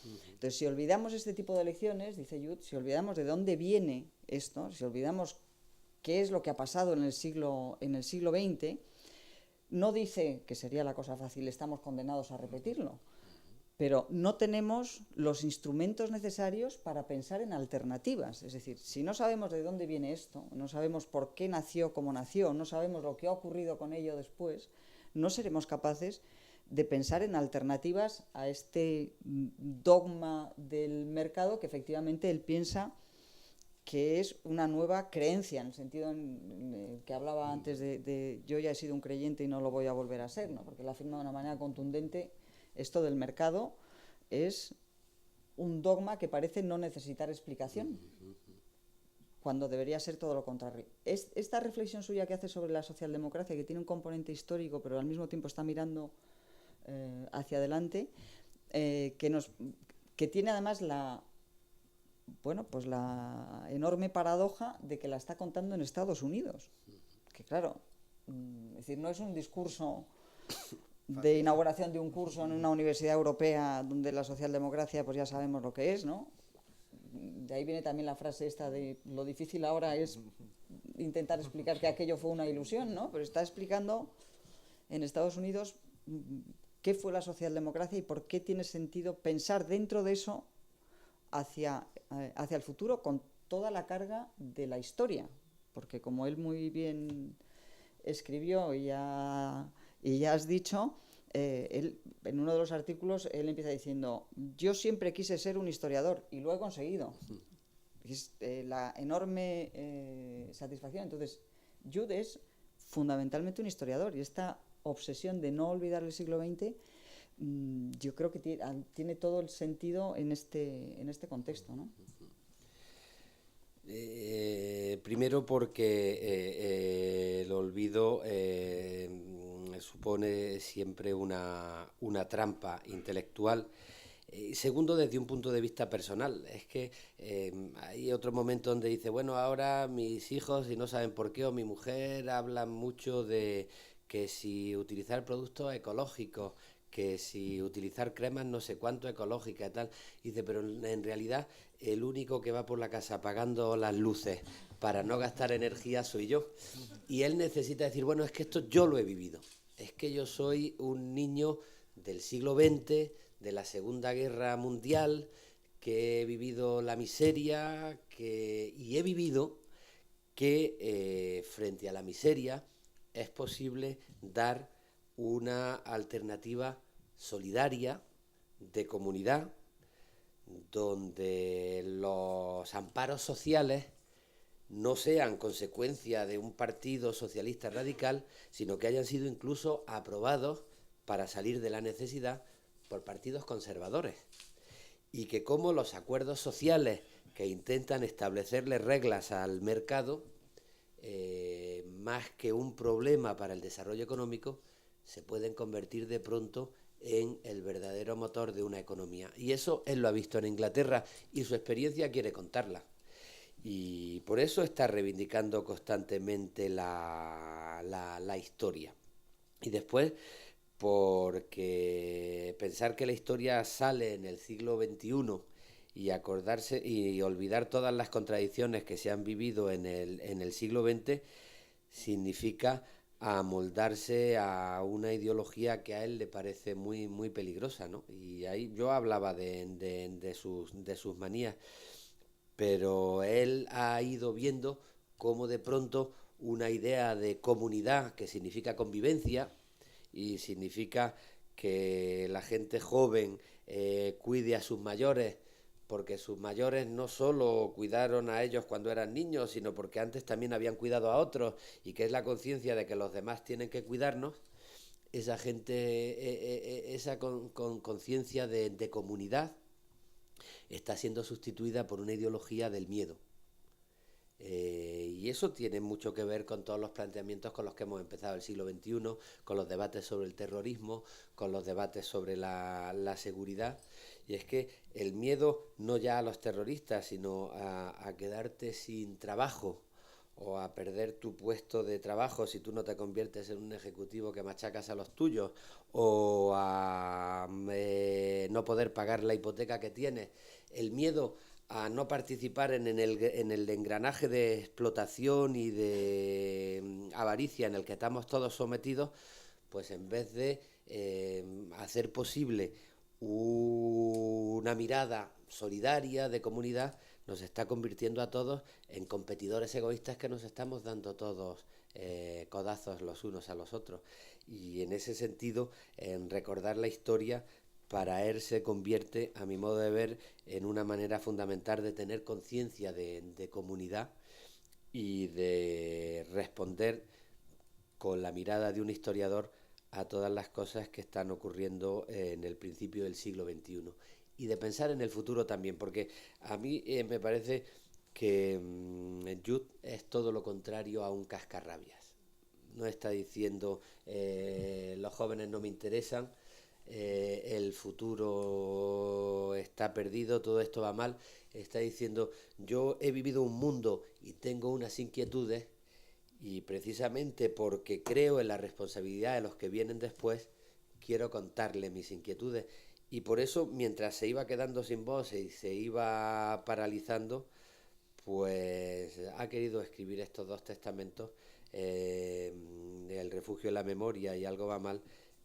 Speaker 2: Entonces, si olvidamos este tipo de lecciones, dice Judt, si olvidamos de dónde viene esto, si olvidamos qué es lo que ha pasado en el siglo XX, no dice, que sería la cosa fácil, estamos condenados a repetirlo, pero no tenemos los instrumentos necesarios para pensar en alternativas. Es decir, si no sabemos de dónde viene esto, no sabemos por qué nació como nació, no sabemos lo que ha ocurrido con ello después, no seremos capaces de pensar en alternativas a este dogma del mercado que efectivamente él piensa que es una nueva creencia, en el sentido en el que hablaba antes de yo ya he sido un creyente y no lo voy a volver a ser, ¿no? Porque él afirma de una manera contundente: esto del mercado es un dogma que parece no necesitar explicación, cuando debería ser todo lo contrario. Esta reflexión suya que hace sobre la socialdemocracia, que tiene un componente histórico, pero al mismo tiempo está mirando hacia adelante, que tiene además la enorme paradoja de que la está contando en Estados Unidos. Que claro, es decir, no es un discurso de inauguración de un curso en una universidad europea donde la socialdemocracia, pues ya sabemos lo que es, ¿no? De ahí viene también la frase esta de lo difícil ahora es intentar explicar que aquello fue una ilusión, ¿no? Pero está explicando en Estados Unidos qué fue la socialdemocracia y por qué tiene sentido pensar dentro de eso hacia el futuro, con toda la carga de la historia, porque como él muy bien escribió y ya has dicho, él, en uno de los artículos él empieza diciendo: yo siempre quise ser un historiador y lo he conseguido. Es la enorme satisfacción. Entonces, Jude es fundamentalmente un historiador, y esta obsesión de no olvidar el siglo XX yo creo que tiene todo el sentido en este contexto, ¿no?
Speaker 3: Primero porque el olvido supone siempre una trampa intelectual. Segundo, desde un punto de vista personal. Es que hay otro momento donde dice, bueno, ahora mis hijos, y no saben por qué, o mi mujer, hablan mucho de que si utilizar productos ecológicos, que si utilizar cremas no sé cuánto ecológicas y tal. Dice, pero en realidad el único que va por la casa apagando las luces para no gastar energía soy yo. Y él necesita decir, bueno, es que esto yo lo he vivido. Es que yo soy un niño del siglo XX, de la Segunda Guerra Mundial, que he vivido la miseria, y he vivido que frente a la miseria es posible dar una alternativa solidaria, de comunidad, donde los amparos sociales no sean consecuencia de un partido socialista radical, sino que hayan sido incluso aprobados para salir de la necesidad por partidos conservadores. Y que como los acuerdos sociales que intentan establecerle reglas al mercado, más que un problema para el desarrollo económico, se pueden convertir de pronto en el verdadero motor de una economía. Y eso él lo ha visto en Inglaterra y su experiencia quiere contarla. Y por eso está reivindicando constantemente la historia. Y después, porque pensar que la historia sale en el siglo XXI y acordarse y olvidar todas las contradicciones que se han vivido en el siglo XX significa amoldarse a una ideología que a él le parece muy, muy peligrosa, ¿no? Y ahí yo hablaba de sus manías, pero él ha ido viendo cómo de pronto una idea de comunidad, que significa convivencia y significa que la gente joven cuide a sus mayores, porque sus mayores no solo cuidaron a ellos cuando eran niños, sino porque antes también habían cuidado a otros, y que es la conciencia de que los demás tienen que cuidarnos. Esa gente, esa conciencia de comunidad está siendo sustituida por una ideología del miedo. Y eso tiene mucho que ver con todos los planteamientos con los que hemos empezado el siglo XXI, con los debates sobre el terrorismo, con los debates sobre la seguridad. Y es que el miedo no ya a los terroristas, sino a quedarte sin trabajo o a perder tu puesto de trabajo si tú no te conviertes en un ejecutivo que machacas a los tuyos, o a no poder pagar la hipoteca que tienes. El miedo a no participar en el engranaje de explotación y de avaricia en el que estamos todos sometidos, pues en vez de hacer posible una mirada solidaria, de comunidad, nos está convirtiendo a todos en competidores egoístas que nos estamos dando todos codazos los unos a los otros. Y en ese sentido, en recordar la historia, para él se convierte, a mi modo de ver, en una manera fundamental de tener conciencia de comunidad y de responder con la mirada de un historiador a todas las cosas que están ocurriendo en el principio del siglo XXI. Y de pensar en el futuro también, porque a mí me parece que Jude es todo lo contrario a un cascarrabias. No está diciendo los jóvenes no me interesan, el futuro está perdido, todo esto va mal. Está diciendo yo he vivido un mundo y tengo unas inquietudes, y precisamente porque creo en la responsabilidad de los que vienen después, quiero contarles mis inquietudes. Y por eso, mientras se iba quedando sin voz y se iba paralizando, pues ha querido escribir estos dos testamentos, El refugio en la memoria y Algo va mal,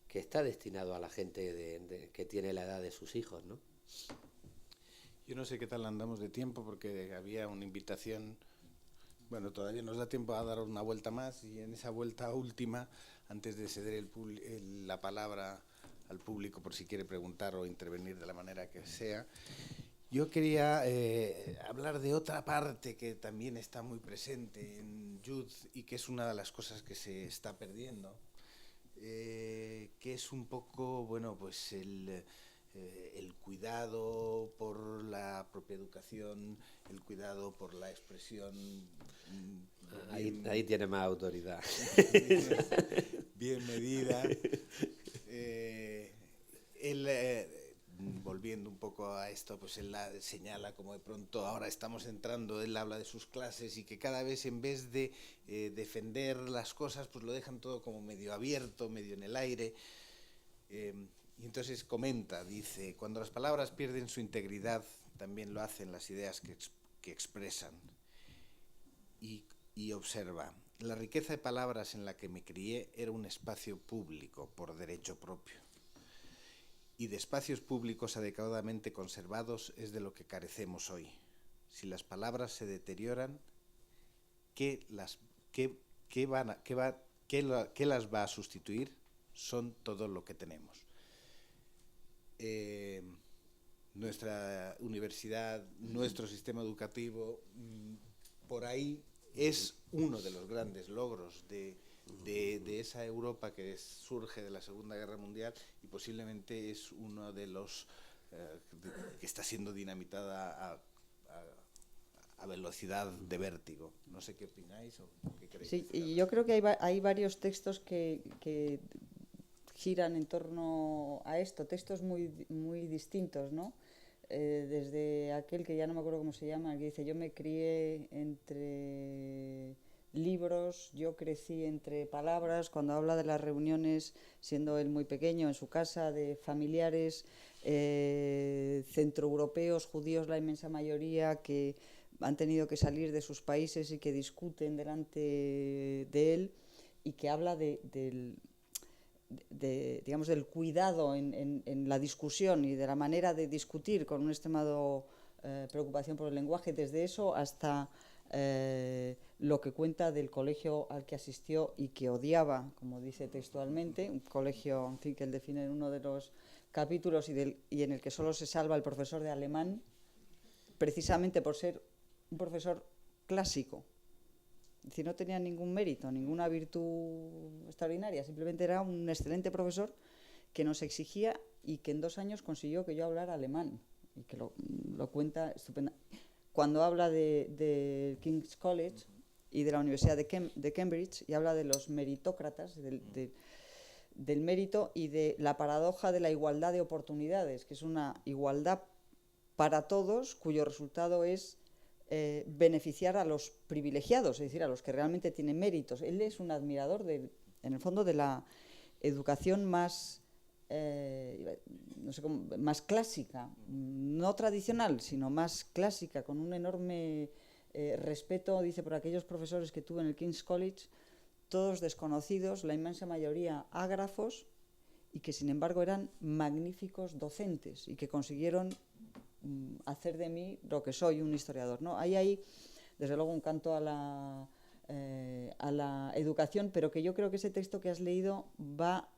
Speaker 3: que está destinado a la gente que tiene la edad de sus hijos, ¿no?
Speaker 1: Yo no sé qué tal andamos de tiempo, porque había una invitación. Bueno, todavía nos da tiempo a dar una vuelta más, y en esa vuelta última, antes de ceder la palabra al público por si quiere preguntar o intervenir de la manera que sea, yo quería hablar de otra parte que también está muy presente en Jude y que es una de las cosas que se está perdiendo, que es un poco, bueno, pues el cuidado por la propia educación, el cuidado por la expresión.
Speaker 3: Ahí tiene más autoridad.
Speaker 1: Bien medida. Él, volviendo un poco a esto, pues él señala como de pronto ahora estamos entrando, él habla de sus clases y que cada vez en vez de defender las cosas, pues lo dejan todo como medio abierto, medio en el aire. Y entonces comenta, dice, cuando las palabras pierden su integridad, también lo hacen las ideas que expresan. Y observa, la riqueza de palabras en la que me crié era un espacio público por derecho propio. Y de espacios públicos adecuadamente conservados es de lo que carecemos hoy. Si las palabras se deterioran, ¿qué las va a sustituir? Son todo lo que tenemos. Nuestra universidad, nuestro sistema educativo, por ahí es uno de los grandes logros de esa Europa que surge de la Segunda Guerra Mundial, y posiblemente es uno de los que está siendo dinamitada a velocidad de vértigo. No sé qué opináis o qué creéis.
Speaker 2: Sí, y yo creo que hay varios textos que giran en torno a esto, textos muy, muy distintos, ¿no? Desde aquel que ya no me acuerdo cómo se llama, que dice, yo me crié entre libros, yo crecí entre palabras, cuando habla de las reuniones, siendo él muy pequeño, en su casa, de familiares centroeuropeos, judíos la inmensa mayoría, que han tenido que salir de sus países y que discuten delante de él, y que habla del cuidado en la discusión y de la manera de discutir con un extremado preocupación por el lenguaje, desde eso hasta lo que cuenta del colegio al que asistió y que odiaba, como dice textualmente, un colegio, en fin, que él define en uno de los capítulos y en el que solo se salva el profesor de alemán, precisamente por ser un profesor clásico. Es decir, no tenía ningún mérito, ninguna virtud extraordinaria, simplemente era un excelente profesor que nos exigía y que en 2 años consiguió que yo hablara alemán, y que lo cuenta estupendamente. Cuando habla de King's College y de la Universidad de Cambridge, y habla de los meritócratas, del mérito y de la paradoja de la igualdad de oportunidades, que es una igualdad para todos cuyo resultado es beneficiar a los privilegiados, es decir, a los que realmente tienen méritos. Él es un admirador, en el fondo, de la educación más, más clásica, no tradicional, sino más clásica, con un enorme respeto, dice, por aquellos profesores que tuve en el King's College, todos desconocidos, la inmensa mayoría ágrafos, y que sin embargo eran magníficos docentes y que consiguieron hacer de mí lo que soy, un historiador, ¿no? Hay ahí, desde luego, un canto a la educación, pero que yo creo que ese texto que has leído va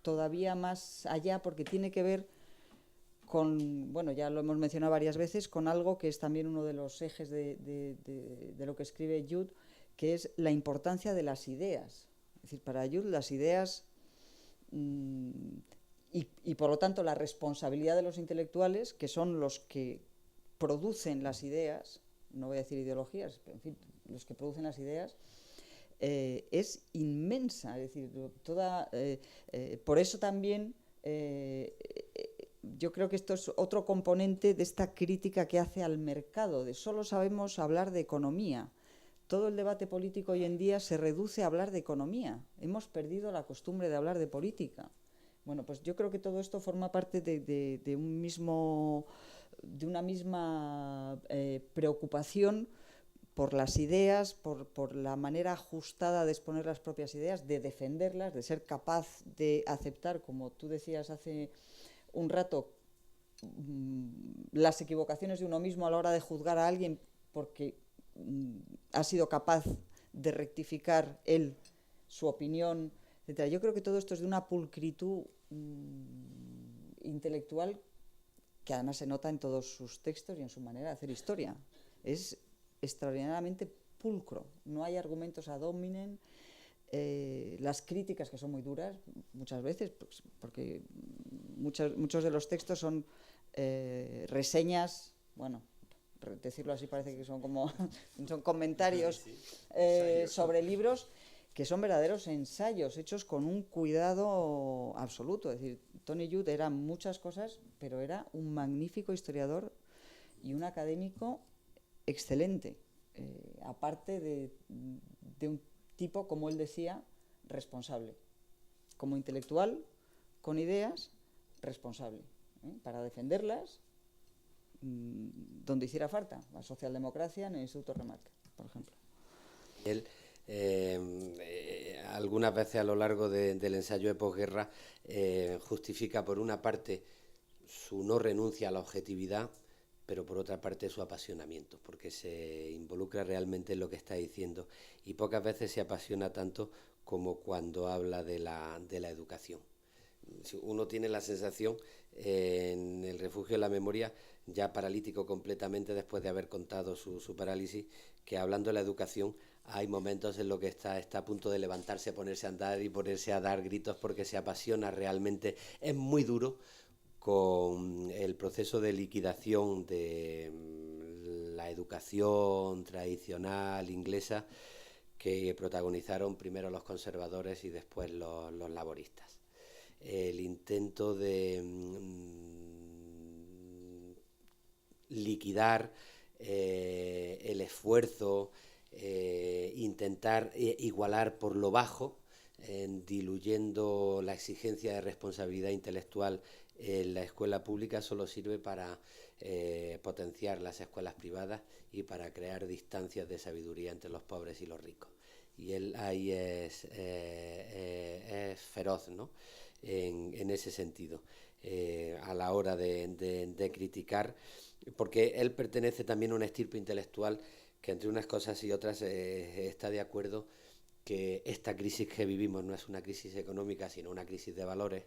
Speaker 2: todavía más allá, porque tiene que ver con, bueno, ya lo hemos mencionado varias veces, con algo que es también uno de los ejes de lo que escribe Jude, que es la importancia de las ideas. Es decir, para Jude las ideas y por lo tanto la responsabilidad de los intelectuales, que son los que producen las ideas, no voy a decir ideologías, pero en fin, los que producen las ideas, es inmensa. Es decir, por eso también yo creo que esto es otro componente de esta crítica que hace al mercado, de solo sabemos hablar de economía. Todo el debate político hoy en día se reduce a hablar de economía. Hemos perdido la costumbre de hablar de política. Bueno, pues yo creo que todo esto forma parte de una misma preocupación por las ideas, por la manera ajustada de exponer las propias ideas, de defenderlas, de ser capaz de aceptar, como tú decías hace un rato, las equivocaciones de uno mismo a la hora de juzgar a alguien porque ha sido capaz de rectificar él su opinión, etc. Yo creo que todo esto es de una pulcritud intelectual que además se nota en todos sus textos y en su manera de hacer historia. Es extraordinariamente pulcro, no hay argumentos ad hominem. Las críticas, que son muy duras muchas veces, pues, porque muchos de los textos son reseñas, bueno, decirlo así parece que son como son comentarios sobre libros, que son verdaderos ensayos hechos con un cuidado absoluto. Es decir, Tony Judt era muchas cosas, pero era un magnífico historiador y un académico excelente, aparte de un tipo, como él decía, responsable, como intelectual, con ideas, responsable, para defenderlas donde hiciera falta, la socialdemocracia en el Instituto Remarque, por ejemplo.
Speaker 3: Él, algunas veces a lo largo del ensayo de posguerra, justifica por una parte su no renuncia a la objetividad, pero por otra parte su apasionamiento, porque se involucra realmente en lo que está diciendo y pocas veces se apasiona tanto como cuando habla de la educación. Uno tiene la sensación, en el refugio de la memoria, ya paralítico completamente después de haber contado su parálisis, que hablando de la educación hay momentos en los que está a punto de levantarse, ponerse a andar y ponerse a dar gritos porque se apasiona realmente. Es muy duro con el proceso de liquidación de la educación tradicional inglesa que protagonizaron primero los conservadores y después los laboristas. El intento de liquidar el esfuerzo, intentar igualar por lo bajo, diluyendo la exigencia de responsabilidad intelectual en la escuela pública, solo sirve para potenciar las escuelas privadas y para crear distancias de sabiduría entre los pobres y los ricos. Y él ahí es feroz, ¿no?, en ese sentido, a la hora de criticar, porque él pertenece también a una estirpe intelectual que, entre unas cosas y otras, está de acuerdo que esta crisis que vivimos no es una crisis económica, sino una crisis de valores,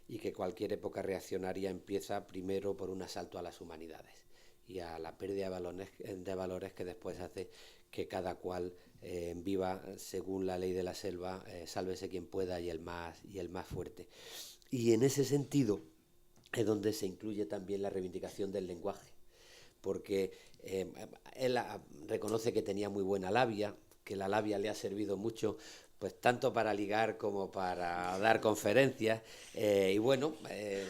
Speaker 3: y que cualquier época reaccionaria empieza primero por un asalto a las humanidades y a la pérdida de valores que después hace que cada cual viva según la ley de la selva, sálvese quien pueda y el más fuerte. Y en ese sentido es donde se incluye también la reivindicación del lenguaje, porque él reconoce que tenía muy buena labia, que la labia le ha servido mucho, pues tanto para ligar como para dar conferencias, y bueno,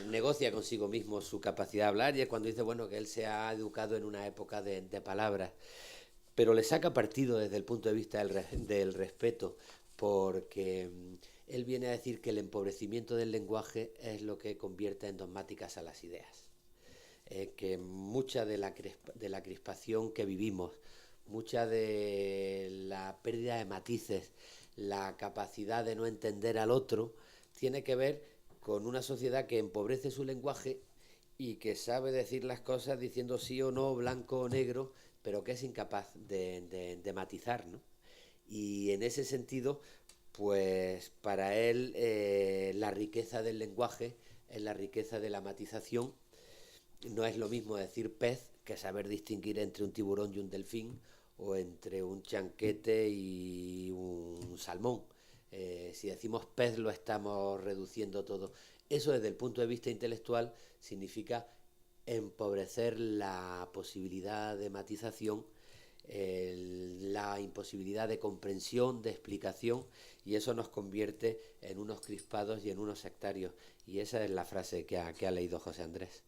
Speaker 3: negocia consigo mismo su capacidad de hablar, y es cuando dice, bueno, que él se ha educado en una época de palabras, pero le saca partido desde el punto de vista del respeto, porque él viene a decir que el empobrecimiento del lenguaje es lo que convierte en dogmáticas a las ideas. Que mucha de la crispación que vivimos, mucha de la pérdida de matices, la capacidad de no entender al otro, tiene que ver con una sociedad que empobrece su lenguaje y que sabe decir las cosas diciendo sí o no, blanco o negro, pero que es incapaz de matizar, ¿no? Y en ese sentido, pues para él la riqueza del lenguaje es la riqueza de la matización. No es lo mismo decir pez que saber distinguir entre un tiburón y un delfín, o entre un chanquete y un salmón. Si decimos pez lo estamos reduciendo todo. Eso desde el punto de vista intelectual significa empobrecer la posibilidad de matización, la imposibilidad de comprensión, de explicación, y eso nos convierte en unos crispados y en unos sectarios. Y esa es la frase que ha leído José Andrés.